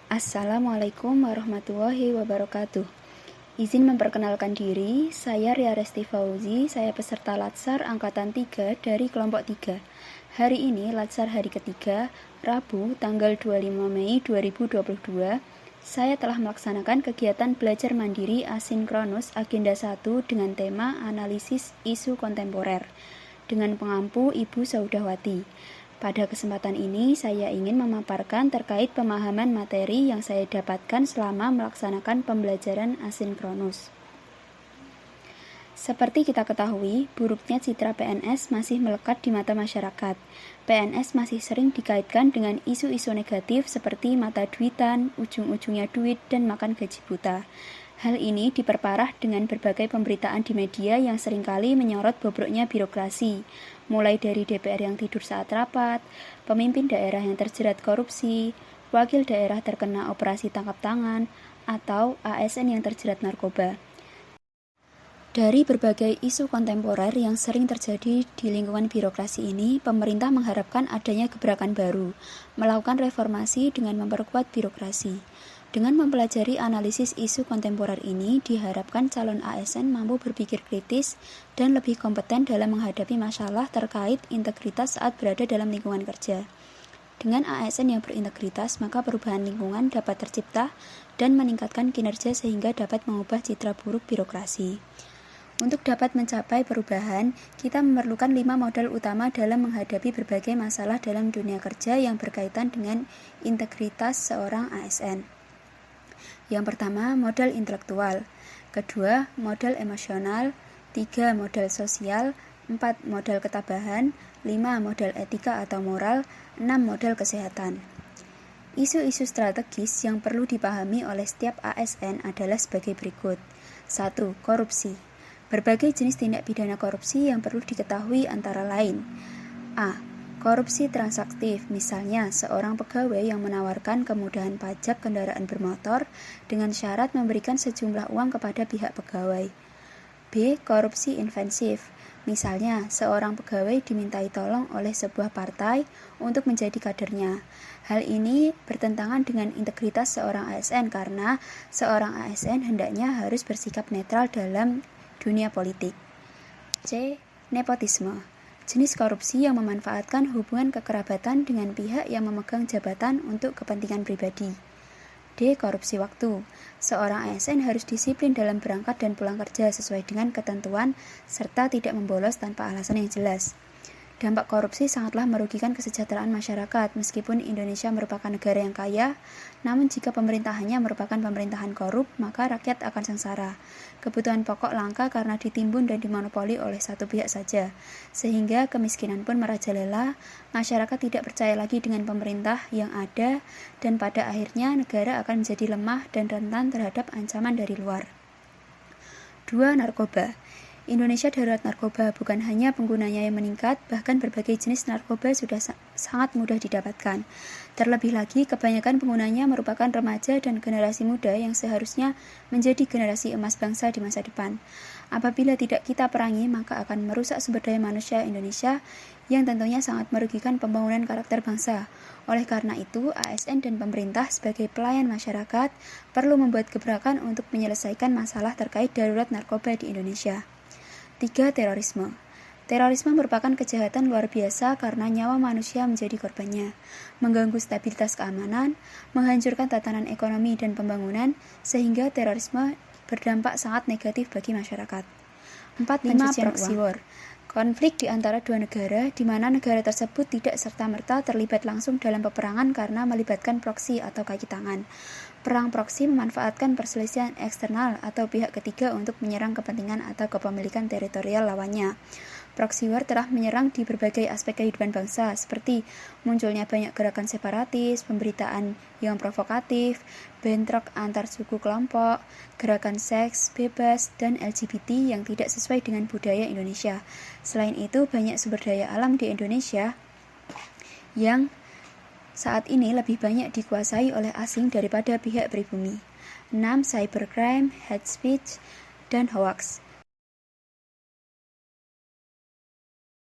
Assalamualaikum warahmatullahi wabarakatuh. Izin memperkenalkan diri, saya Ria Resti Fauzi, saya peserta Latsar Angkatan 3 dari kelompok 3. Hari ini Latsar hari ketiga, Rabu, tanggal 25 Mei 2022, saya telah melaksanakan kegiatan belajar mandiri asinkronus agenda 1 dengan tema analisis isu kontemporer dengan pengampu Ibu Saudawati. Pada kesempatan ini, saya ingin memaparkan terkait pemahaman materi yang saya dapatkan selama melaksanakan pembelajaran asinkronus. Seperti kita ketahui, buruknya citra PNS masih melekat di mata masyarakat. PNS masih sering dikaitkan dengan isu-isu negatif seperti mata duitan, ujung-ujungnya duit, dan makan gaji buta. Hal ini diperparah dengan berbagai pemberitaan di media yang seringkali menyorot bobroknya birokrasi, mulai dari DPR yang tidur saat rapat, pemimpin daerah yang terjerat korupsi, wakil daerah terkena operasi tangkap tangan, atau ASN yang terjerat narkoba. Dari berbagai isu kontemporer yang sering terjadi di lingkungan birokrasi ini, pemerintah mengharapkan adanya gebrakan baru, melakukan reformasi dengan memperkuat birokrasi. Dengan mempelajari analisis isu kontemporer ini, diharapkan calon ASN mampu berpikir kritis dan lebih kompeten dalam menghadapi masalah terkait integritas saat berada dalam lingkungan kerja. Dengan ASN yang berintegritas, maka perubahan lingkungan dapat tercipta dan meningkatkan kinerja sehingga dapat mengubah citra buruk birokrasi. Untuk dapat mencapai perubahan, kita memerlukan 5 modal utama dalam menghadapi berbagai masalah dalam dunia kerja yang berkaitan dengan integritas seorang ASN. Yang pertama, modal intelektual. Kedua, modal emosional. 3, modal sosial. 4, modal ketabahan. 5, modal etika atau moral. 6, modal kesehatan. Isu-isu strategis yang perlu dipahami oleh setiap ASN adalah sebagai berikut. 1. Korupsi. Berbagai jenis tindak pidana korupsi yang perlu diketahui antara lain: A. Korupsi transaktif, misalnya seorang pegawai yang menawarkan kemudahan pajak kendaraan bermotor dengan syarat memberikan sejumlah uang kepada pihak pegawai. B. Korupsi invensif, misalnya seorang pegawai dimintai tolong oleh sebuah partai untuk menjadi kadernya. Hal ini bertentangan dengan integritas seorang ASN karena seorang ASN hendaknya harus bersikap netral dalam dunia politik. C. Nepotisme, jenis korupsi yang memanfaatkan hubungan kekerabatan dengan pihak yang memegang jabatan untuk kepentingan pribadi. D. Korupsi waktu, seorang ASN harus disiplin dalam berangkat dan pulang kerja sesuai dengan ketentuan serta tidak membolos tanpa alasan yang jelas. Dampak korupsi sangatlah merugikan kesejahteraan masyarakat. Meskipun Indonesia merupakan negara yang kaya, namun jika pemerintahannya merupakan pemerintahan korup, maka rakyat akan sengsara. Kebutuhan pokok langka karena ditimbun dan dimonopoli oleh satu pihak saja, sehingga kemiskinan pun merajalela, masyarakat tidak percaya lagi dengan pemerintah yang ada, dan pada akhirnya negara akan menjadi lemah dan rentan terhadap ancaman dari luar. 2. Narkoba. Indonesia darurat narkoba, bukan hanya penggunanya yang meningkat, bahkan berbagai jenis narkoba sudah sangat mudah didapatkan. Terlebih lagi, kebanyakan penggunanya merupakan remaja dan generasi muda yang seharusnya menjadi generasi emas bangsa di masa depan. Apabila tidak kita perangi, maka akan merusak sumber daya manusia Indonesia yang tentunya sangat merugikan pembangunan karakter bangsa. Oleh karena itu, ASN dan pemerintah sebagai pelayan masyarakat perlu membuat gebrakan untuk menyelesaikan masalah terkait darurat narkoba di Indonesia. 3. Terorisme. Terorisme merupakan kejahatan luar biasa karena nyawa manusia menjadi korbannya, mengganggu stabilitas keamanan, menghancurkan tatanan ekonomi dan pembangunan, sehingga terorisme berdampak sangat negatif bagi masyarakat. 4. Pencucian uang. Konflik di antara dua negara, di mana negara tersebut tidak serta-merta terlibat langsung dalam peperangan karena melibatkan proksi atau kaki tangan. Perang proksi memanfaatkan perselisihan eksternal atau pihak ketiga untuk menyerang kepentingan atau kepemilikan teritorial lawannya. Proxy war telah menyerang di berbagai aspek kehidupan bangsa, seperti munculnya banyak gerakan separatis, pemberitaan yang provokatif, bentrok antar suku kelompok, gerakan seks bebas, dan LGBT yang tidak sesuai dengan budaya Indonesia. Selain itu, banyak sumber daya alam di Indonesia yang saat ini lebih banyak dikuasai oleh asing daripada pihak pribumi. 6. Cybercrime, hate speech, dan hoax.